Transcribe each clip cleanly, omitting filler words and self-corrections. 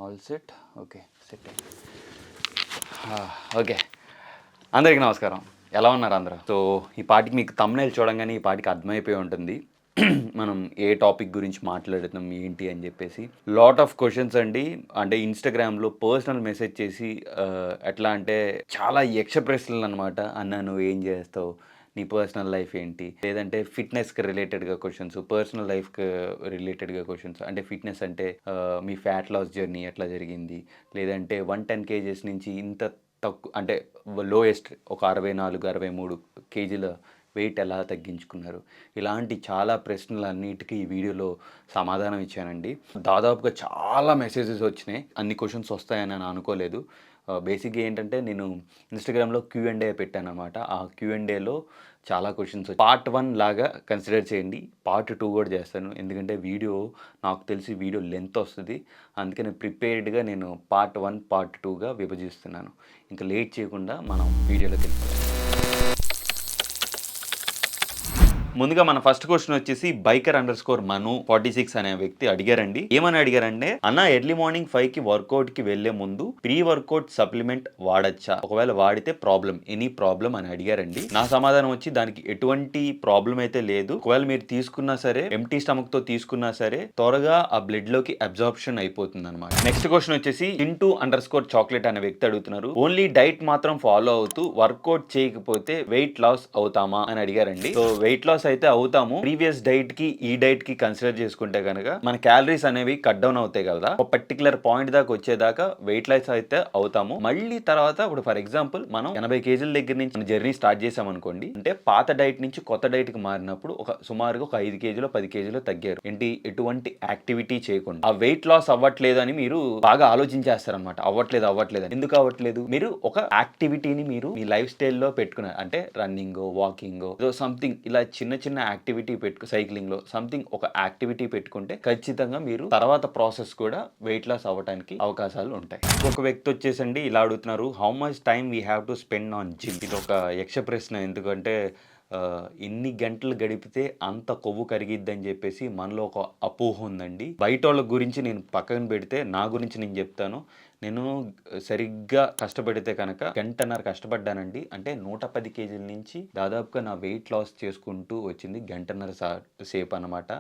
All set. Okay, set. Okay, అందరికీ నమస్కారం. ఎలా ఉన్నారు అందరూ? సో ఈ పాటికి మీకు థంబ్నెయిల్ చూడంగానే ఈ పాటికి అర్థమైపోయి ఉంటుంది మనం ఏ టాపిక్ గురించి మాట్లాడుతున్నాం ఏంటి అని చెప్పేసి. లాట్ ఆఫ్ క్వశ్చన్స్ అండి. అంటే ఇన్స్టాగ్రామ్లో పర్సనల్ మెసేజ్ చేసి ఎట్లా అంటే చాలా యక్ష ప్రశ్నలు అనమాట. అన్న నువ్వు ఏం చేస్తావు, నీ పర్సనల్ లైఫ్ ఏంటి, లేదంటే ఫిట్నెస్కి రిలేటెడ్గా క్వశ్చన్స్, పర్సనల్ లైఫ్కి రిలేటెడ్గా క్వశ్చన్స్. అంటే ఫిట్నెస్ అంటే మీ ఫ్యాట్ లాస్ జర్నీ ఎట్లా జరిగింది, లేదంటే 110 kgs నుంచి ఇంత తక్కువ అంటే లోయెస్ట్ ఒక 64 63 kgల వెయిట్ ఎలా తగ్గించుకున్నారు. ఇలాంటి చాలా ప్రశ్నలన్నిటికీ ఈ వీడియోలో సమాధానం ఇచ్చానండి. దాదాపుగా చాలా మెసేజెస్ వచ్చినాయి. అన్ని క్వశ్చన్స్ వస్తాయని నేను అనుకోలేదు. బేసిక్గా ఏంటంటే నేను ఇన్స్టాగ్రామ్లో Q&A పెట్టాను అనమాట. ఆ Q&Aలో చాలా క్వశ్చన్స్ పార్ట్ 1 లాగా కన్సిడర్ చేయండి. పార్ట్ 2 కూడా చేస్తాను. ఎందుకంటే వీడియో నాకు తెలిసి వీడియో లెంత్ వస్తుంది. అందుకని ప్రిపేర్డ్గా నేను పార్ట్ 1 పార్ట్ 2గా విభజిస్తున్నాను. ఇంకా లేట్ చేయకుండా మనం వీడియోలోకి వెళ్ళిపోతాం. ముందుగా మన ఫస్ట్ క్వశ్చన్ వచ్చేసి biker_manu 46 అనే వ్యక్తి అడిగారండి. ఏమని అడిగారంటే, అన్న ఎర్లీ మార్నింగ్ 5కి వర్కౌట్కి వెళ్లే ముందు ప్రీ వర్కౌట్ సప్లిమెంట్ వాడచ్చా, ఒకవేళ వాడితే ప్రాబ్లం, ఎనీ ప్రాబ్లం అని అడిగారండి. నా సమాధానం వచ్చి దానికి ఎటువంటి ప్రాబ్లం అయితే లేదు. ఒకవేళ మీరు తీసుకున్నా సరే, ఎంటీ స్టమక్ తో తీసుకున్నా సరే త్వరగా ఆ బ్లడ్ లోకి అబ్జార్ప్షన్ అయిపోతుంది అనమాట. నెక్స్ట్ క్వశ్చన్ వచ్చేసి Chintu_chocolate అనే వ్యక్తి అడుగుతున్నారు, ఓన్లీ డైట్ మాత్రం ఫాలో అవుతూ వర్కౌట్ చేయకపోతే వెయిట్ లాస్ అవుతామా అని అడిగారండి. సో వెయిట్ లాస్ అయితే అవుతాము. ప్రీవియస్ డైట్ కి ఈ డైట్ కి కన్సిడర్ చేసుకుంటే కనుక మన క్యాలరీస్ అనేవి కట్ డౌన్ అవుతాయి కదా. ఒక పర్టికులర్ పాయింట్ దాకా వచ్చేదాకా వెయిట్ లాస్ అయితే అవుతాము. మళ్ళీ తర్వాత ఇప్పుడు ఫర్ ఎగ్జాంపుల్ మనం 80 kgల దగ్గర నుంచి జర్నీ స్టార్ట్ చేసాం అనుకోండి, అంటే పాత డైట్ నుంచి కొత్త డైట్ కి మారినప్పుడు ఒక సుమారుగా ఒక 5 kgలో 10 kgలో తగ్గారు. ఏంటి, ఎటువంటి యాక్టివిటీ చేయకుండా. ఆ వెయిట్ లాస్ అవ్వట్లేదు అని మీరు బాగా ఆలోచించేస్తారనమాట. అవ్వట్లేదు ఎందుకు అవ్వట్లేదు? మీరు ఒక యాక్టివిటీని మీరు మీ లైఫ్ స్టైల్లో పెట్టుకున్నారు. అంటే రన్నింగ్, వాకింగ్, సంథింగ్ ఇలా చిన్న యాక్టివిటీ సైక్లింగ్ లో సంథింగ్ ఒక యాక్టివిటీ పెట్టుకుంటే ఖచ్చితంగా మీరు తర్వాత ప్రాసెస్ కూడా వెయిట్ లాస్ అవ్వడానికి అవకాశాలు ఉంటాయి. ఒక వ్యక్తి వచ్చేసండి ఇలా అడుగుతున్నారు, how much time we have to spend on gym. ఇది ఒక యక్ష ప్రశ్న. ఎందుకంటే ఎన్ని గంటలు గడిపితే అంత కొవ్వు కరిగిద్దని చెప్పేసి మనలో ఒక అపోహ ఉందండి. బయట వాళ్ళ గురించి నేను పక్కన పెడితే నా గురించి నేను చెప్తాను. నేను సరిగ్గా కష్టపడితే కనుక 1.5 గంటన్నర కష్టపడ్డానండి. అంటే 110 kgల నుంచి దాదాపుగా నా వెయిట్ లాస్ చేసుకుంటూ వచ్చింది 1.5 గంటన్నర సేపు అనమాట.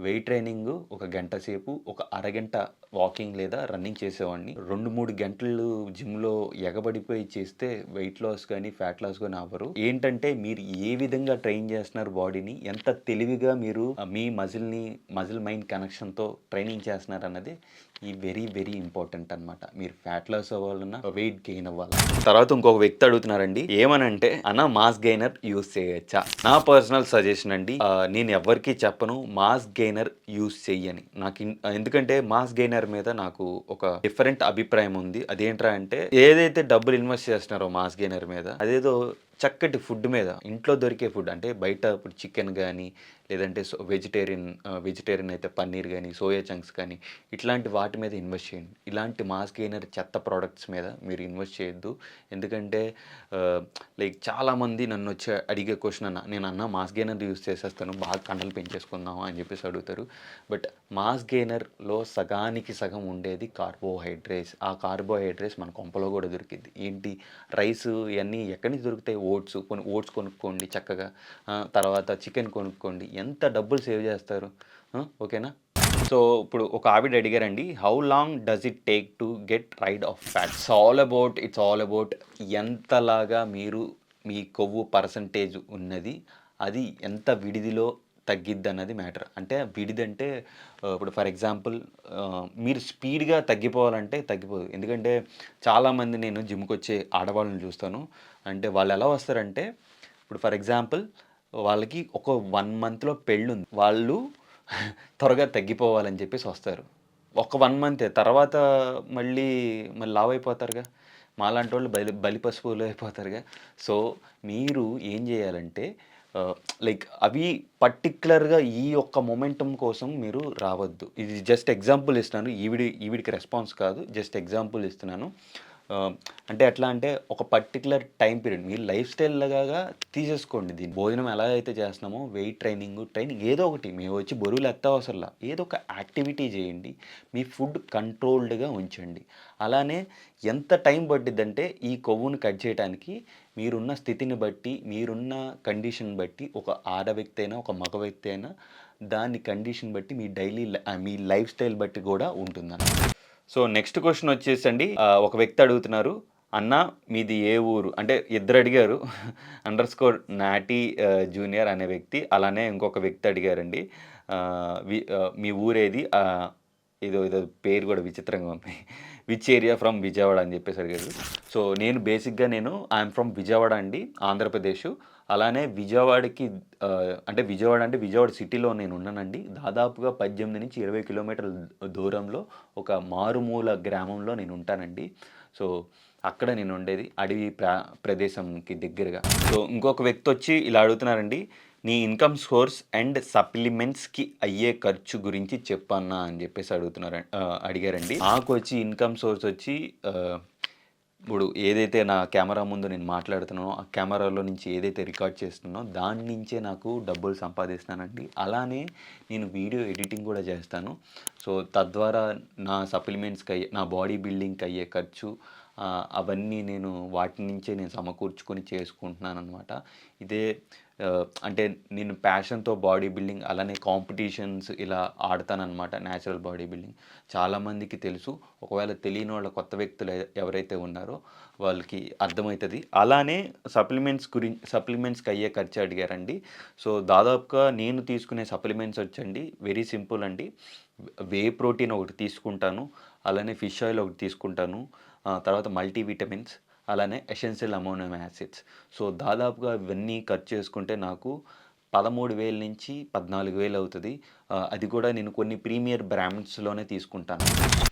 వెయిట్ ట్రైనింగ్ ఒక గంట సేపు, ఒక అరగంట వాకింగ్ లేదా రన్నింగ్ చేసేవాడిని. 2-3 గంటలు జిమ్లో ఎగబడిపోయి చేస్తే వెయిట్ లాస్ కానీ ఫ్యాట్ లాస్ కానీ అవ్వరు. ఏంటంటే మీరు ఏ విధంగా ట్రైన్ చేస్తున్నారు బాడీని, ఎంత తెలివిగా మీరు మీ మజిల్ మైండ్ కనెక్షన్తో ట్రైనింగ్ చేస్తున్నారు అన్నది ఈ వెరీ వెరీ ఇంపార్టెంట్ అనమాట. మీరు ఫ్యాట్ లాస్ అవ్వాలన్నా వెయిట్ గెయిన్ అవ్వాలి. తర్వాత ఇంకొక వ్యక్తి అడుగుతున్నారండి, ఏమనంటే అన్న మాస్ గెయినర్ యూస్ చేయొచ్చా. నా పర్సనల్ సజెషన్ అండి, నేను ఎవరికి చెప్పను మాస్ గెయినర్ యూస్ చెయ్యని. నాకు ఎందుకంటే మాస్ గెయినర్ మీద నాకు ఒక డిఫరెంట్ అభిప్రాయం ఉంది. అదేంట్రా అంటే, ఏదైతే డబ్బులు ఇన్వెస్ట్ చేస్తున్నారో మాస్ గెయినర్ మీద, అదేదో చక్కటి ఫుడ్ మీద, ఇంట్లో దొరికే ఫుడ్, అంటే బయట ఇప్పుడు చికెన్ కానీ లేదంటే వెజిటేరియన్ అయితే పన్నీర్ కానీ సోయా చంక్స్ కానీ ఇట్లాంటి వాటి మీద ఇన్వెస్ట్ చేయండి. ఇలాంటి మాస్ గెయినర్ చెత్త ప్రోడక్ట్స్ మీద మీరు ఇన్వెస్ట్ చేయొద్దు. ఎందుకంటే లైక్ చాలామంది నన్ను వచ్చి అడిగే క్వశ్చన్, నేను మాస్ గెయినర్ యూస్ చేసేస్తాను బాగా కండలు పెంచేసుకుందాం అని చెప్పేసి అడుగుతారు. బట్ మాస్ గెయినర్లో సగానికి సగం ఉండేది కార్బోహైడ్రేట్స్. ఆ కార్బోహైడ్రేట్స్ మన కొంపలో కూడా దొరికింది. ఏంటి, రైస్ ఇవన్నీ ఎక్కడి నుంచి దొరుకుతాయి? ఓట్స్ కొనుక్కోండి చక్కగా. తర్వాత చికెన్ కొనుక్కోండి. ఎంత డబ్బులు సేవ్ చేస్తారు. ఓకేనా. సో ఇప్పుడు ఒక ఆవిడ అడిగారండి, how long does it take to get rid of fat. It's all about ఎంతలాగా మీరు మీ కొవ్వు పర్సంటేజ్ ఉన్నది, అది ఎంత విడిదిలో తగ్గిద్ది అన్నది మ్యాటర్. అంటే విడిది అంటే ఇప్పుడు ఫర్ ఎగ్జాంపుల్ మీరు స్పీడ్గా తగ్గిపోవాలంటే తగ్గిపోదు. ఎందుకంటే చాలామంది నేను జిమ్కి వచ్చే ఆడవాళ్ళని చూస్తాను. అంటే వాళ్ళు ఎలా వస్తారంటే, ఇప్పుడు ఫర్ ఎగ్జాంపుల్ వాళ్ళకి ఒక 1 monthలో పెళ్ళుంది, వాళ్ళు త్వరగా తగ్గిపోవాలని చెప్పేసి వస్తారు. ఒక 1 month తర్వాత మళ్ళీ లావు అయిపోతారుగా. మాలాంటి వాళ్ళు బలిపశువులు అయిపోతారుగా. సో మీరు ఏం చేయాలంటే లైక్ అవి పర్టిక్యులర్గా ఈ ఒక్క మొమెంటం కోసం మీరు రావద్దు. ఇది జస్ట్ ఎగ్జాంపుల్ ఇస్తున్నాను. ఈవిడికి రెస్పాన్స్ కాదు, జస్ట్ ఎగ్జాంపుల్ ఇస్తున్నాను. అంటే ఎట్లా అంటే ఒక పర్టికులర్ టైం పీరియడ్ మీరు లైఫ్ స్టైల్ లాగా తీసేసుకోండి. దీన్ని భోజనం ఎలా అయితే చేస్తున్నామో వెయిట్ ట్రైనింగ్ ఏదో ఒకటి మేము వచ్చి బరువులు ఎత్తవసరంలా. ఏదో ఒక యాక్టివిటీ చేయండి. మీ ఫుడ్ కంట్రోల్డ్‌గా ఉంచండి. అలానే ఎంత టైం పట్టిద్దంటే ఈ కొవ్వుని కట్ చేయటానికి మీరున్న స్థితిని బట్టి, మీరున్న కండిషన్ బట్టి ఒక ఆడ వ్యక్తి అయినా, ఒక మగ వ్యక్తి అయినా దాని కండిషన్ బట్టి మీ లైఫ్ స్టైల్ బట్టి కూడా ఉంటుందన్నమాట. సో నెక్స్ట్ క్వెషన్ వచ్చేసండి ఒక వ్యక్తి అడుగుతున్నారు. అన్న మీది ఏ ఊరు? అంటే ఇద్దరు అడిగారు. నాటి జూనియర్ అనే వ్యక్తి. అలానే ఇంకొక వ్యక్తి అడిగారండి. మీ ఊరేది? ఏదో పేరు కూడా విచిత్రంగా ఉంది. విచ్ ఏరియా ఫ్రమ్ విజయవాడ అని చెప్పేసి అడిగారు. సో నేను బేసిక్‌గా ఐయామ్ ఫ్రమ్ విజయవాడ అండి, ఆంధ్రప్రదేశ్. అలానే విజయవాడకి విజయవాడ సిటీలో నేను ఉన్నానండి. దాదాపుగా 18-20 కిలోమీటర్ల దూరంలో ఒక మారుమూల గ్రామంలో నేను ఉంటానండి. సో అక్కడ నేను ఉండేది అడవి ప్రదేశంకి దగ్గరగా. సో ఇంకొక వ్యక్తి వచ్చి ఇలా అడుగుతున్నారండి. నీ ఇన్కమ్ సోర్స్ అండ్ సప్లిమెంట్స్‌కి అయ్యే ఖర్చు గురించి చెప్పన్నా అని చెప్పేసి అడిగారండి. నాకు వచ్చి ఇన్కమ్ సోర్స్ వచ్చి ఇప్పుడు ఏదైతే నా కెమెరా ముందు నేను మాట్లాడుతున్నానో, ఆ కెమెరాలో నుంచి ఏదైతే రికార్డ్ చేస్తున్నానో దాని నుంచే నాకు డబ్బులు సంపాదిస్తానండి. అలానే నేను వీడియో ఎడిటింగ్ కూడా చేస్తాను. సో తద్వారా నా నా బాడీ బిల్డింగ్‌కి అయ్యే ఖర్చు అవన్నీ వాటి నుంచే నేను సమకూర్చుకొని చేసుకుంటున్నాననమాట. ఇదే అంటే నేను ప్యాషన్‌తో బాడీ బిల్డింగ్ అలానే కాంపిటీషన్స్ ఇలా ఆడతాననమాట. Natural body building. చాలామందికి తెలుసు. ఒకవేళ తెలియనోళ్ళ కొత్త వ్యక్తులు ఎవరైతే ఉన్నారో వాళ్ళకి అర్థమవుతది. అలానే సప్లిమెంట్స్‌కి అయ్యే ఖర్చు అడిగారండి. సో దాదాపుగా నేను తీసుకునే సప్లిమెంట్స్ వచ్చండి వెరీ సింపుల్ అండి. వే ప్రోటీన్ ఒకటి తీసుకుంటాను. అలానే ఫిష్ ఆయిల్ ఒకటి తీసుకుంటాను. తర్వాత మల్టీవిటమిన్స్, అలానే ఎసెన్షియల్ అమైనో యాసిడ్స్. సో దాదాపుగా ఇవన్నీ ఖర్చు చేసుకుంటే నాకు 13,000-14,000 అవుతది. అది కూడా నేను కొన్ని ప్రీమియర్ బ్రాండ్స్‌లోనే తీసుకుంటాను.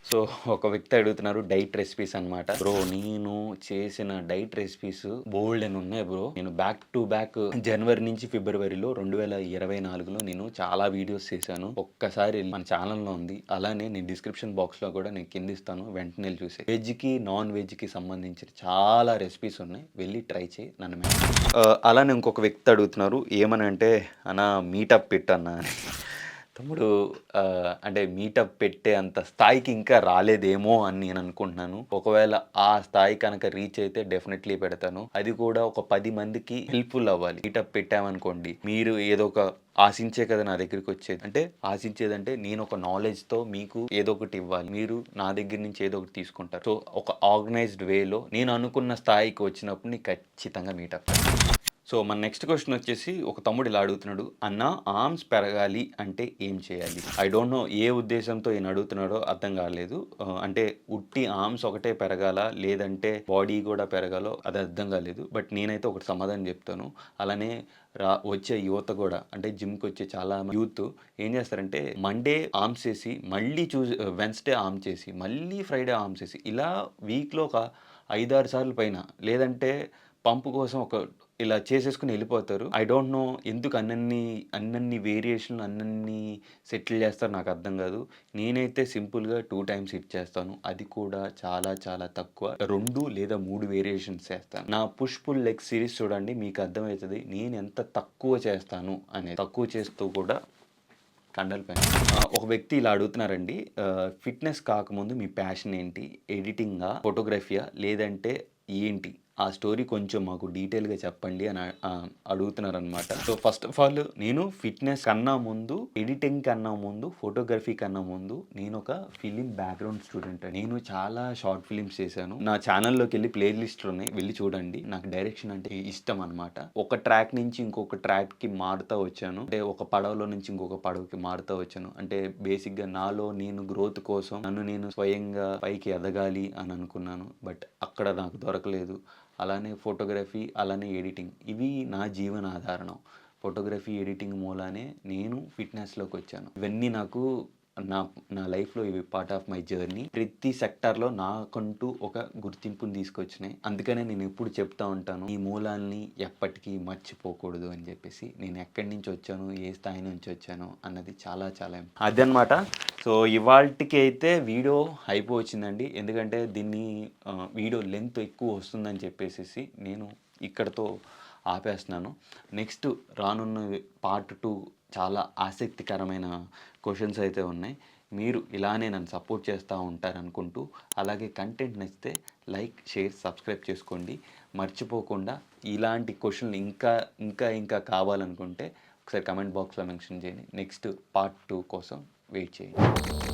సో ఒక వ్యక్తి అడుగుతున్నారు డైట్ రెసిపీస్ అనమాట. బ్రో నేను చేసిన డైట్ రెసిపీస్ బోలెడన్ని ఉన్నాయి బ్రో. నేను బ్యాక్ టు బ్యాక్ జనవరి నుంచి ఫిబ్రవరిలో 2024లో నేను చాలా వీడియోస్ చేశాను. ఒక్కసారి మన ఛానల్‌లో ఉంది. అలానే నేను డిస్క్రిప్షన్ బాక్స్‌లో కూడా నేను కింద ఇస్తాను. వెంటనే వెళ్లి చూసేయి. వెజ్‌కి, నాన్ వెజ్‌కి సంబంధించిన చాలా రెసిపీస్ ఉన్నాయి. వెళ్ళి ట్రై చేయి. అలానే ఇంకొక వ్యక్తి అడుగుతున్నారు. ఏమనంటే అన్నా మీటప్ పెట్టన్నా అని. తమ్ముడు అంటే మీటప్ పెట్టే అంత స్థాయికి ఇంకా రాలేదేమో అని నేను అనుకుంటున్నాను. ఒకవేళ ఆ స్థాయి కనుక రీచ్ అయితే డెఫినెట్లీ పెడతాను. అది కూడా ఒక 10 మందికి హెల్ప్‌ఫుల్ అవ్వాలి. మీటప్ పెట్టామనుకోండి, మీరు ఏదో ఒక ఆశించే కదా నా దగ్గరికి వచ్చేది. అంటే ఆశించేదంటే నేను ఒక నాలెడ్జ్‌తో మీకు ఏదో ఒకటి ఇవ్వాలి. మీరు నా దగ్గర నుంచి ఏదో ఒకటి తీసుకుంటారు. సో ఒక ఆర్గనైజ్డ్ వేలో నేను అనుకున్న స్థాయికి వచ్చినప్పుడు నీకు ఖచ్చితంగా మీటప్. సో మన నెక్స్ట్ క్వెషన్ వచ్చేసి ఒక తమ్ముడు ఇలా అడుగుతున్నాడు. అన్న ఆర్మ్స్ పెరగాలి అంటే ఏం చేయాలి? ఐ డోంట్ నో ఏ ఉద్దేశంతో ఈయన అడుగుతున్నాడో అర్థం కాలేదు. అంటే ఉట్టి ఆర్మ్స్ ఒకటే పెరగాలా లేదంటే బాడీ కూడా పెరగాలో అది అర్థం కాలేదు. బట్ నేనైతే ఒకటి సమాధానం చెప్తాను. అలానే వచ్చే యువత కూడా అంటే జిమ్కి వచ్చే చాలా యూత్ ఏం చేస్తారంటే మండే ఆర్మ్స్ చేసి మళ్ళీ వెన్స్డే ఆర్మ్ చేసి మళ్ళీ ఫ్రైడే ఆర్మ్స్ చేసి ఇలా వీక్లో ఒక 5-6 సార్లు పైన లేదంటే పంపు కోసం ఇలా చేసేసుకొని వెళ్ళిపోతారు. ఐ డోంట్ నో ఎందుకు అన్నన్ని వేరియేషన్లు అన్నన్ని సెటిల్ చేస్తారో నాకు అర్థం కాదు. నేనైతే సింపుల్‌గా 2 టైమ్స్ హిట్ చేస్తాను. అది కూడా చాలా చాలా తక్కువ. 2 లేదా 3 వేరియేషన్స్ చేస్తాను. నా పుష్ పుల్ లెగ్ సిరీస్ చూడండి మీకు అర్థమవుతది. నేను ఎంత తక్కువ చేస్తాను అనేది. తక్కువ చేస్తూ కూడా కండల పైన. ఒక వ్యక్తి ఇలా అడుగుతున్నారండి. ఫిట్‌నెస్ కాకముందు మీ ప్యాషన్ ఏంటి? ఎడిటింగా? ఫోటోగ్రఫీయా? లేదంటే ఏంటి? ఆ స్టోరీ కొంచెం మాకు డీటెయిల్‌గా చెప్పండి అని అడుగుతున్నారనమాట. సో ఫస్ట్ ఆఫ్ ఆల్ నేను ఫిట్‌నెస్ కన్నా ముందు, ఎడిటింగ్ కన్నా ముందు, ఫోటోగ్రఫీ కన్నా ముందు నేనొక ఫిలిం బ్యాక్‌గ్రౌండ్ స్టూడెంట్ అండి. నేను చాలా షార్ట్ ఫిలిమ్స్ చేశాను. నా ఛానల్‌లోకెళ్ళి ప్లే లిస్ట్‌లు ఉన్నాయి. వెళ్ళి చూడండి. నాకు డైరెక్షన్ అంటే ఇష్టం అనమాట. ఒక ట్రాక్ నుంచి ఇంకొక ట్రాక్‌కి మారుతా వచ్చాను. అంటే ఒక పడవలో నుంచి ఇంకొక పడవకి మారుతా వచ్చాను. అంటే బేసిక్‌గా నాలో నేను గ్రోత్ కోసం నన్ను నేను స్వయంగా పైకి ఎదగాలి అని అనుకున్నాను. బట్ అక్కడ నాకు దొరకలేదు. అలానే ఫోటోగ్రఫీ, అలానే ఎడిటింగ్ ఇవి నా జీవనాధారణం. ఫోటోగ్రఫీ, ఎడిటింగ్ మూలానే నేను ఫిట్‌నెస్‌లోకి వచ్చాను. ఇవన్నీ నాకు నా నా లైఫ్లో ఇవి పార్ట్ ఆఫ్ మై జర్నీ. ప్రతి సెక్టార్లో నాకంటూ ఒక గుర్తింపుని తీసుకొచ్చినాయి. అందుకనే నేను ఎప్పుడు చెప్తా ఉంటాను, ఈ మూలాల్ని ఎప్పటికీ మర్చిపోకూడదు అని చెప్పేసి. నేను ఎక్కడి నుంచి వచ్చాను, ఏ స్థాయి నుంచి వచ్చాను అన్నది చాలా చాలా అదనమాట. సో ఇవాళకి అయితే వీడియో అయిపోవచ్చిందండి. ఎందుకంటే దీన్ని వీడియో లెంత్ ఎక్కువ వస్తుందని చెప్పేసి నేను ఇక్కడతో ఆపేస్తున్నాను. నెక్స్ట్ రానున్న పార్ట్ 2 చాలా ఆసక్తికరమైన క్వశ్చన్స్ అయితే ఉన్నాయి. మీరు ఇలానే నన్ను సపోర్ట్ చేస్తూ ఉంటారనుకుంటూ, అలాగే కంటెంట్ నచ్చితే లైక్, షేర్, సబ్స్క్రైబ్ చేసుకోండి. మర్చిపోకుండా ఇలాంటి క్వశ్చన్లు ఇంకా కావాలనుకుంటే ఒకసారి కమెంట్ బాక్స్లో మెన్షన్ చేయండి. నెక్స్ట్ పార్ట్ 2 కోసం వెయిట్ చేయండి.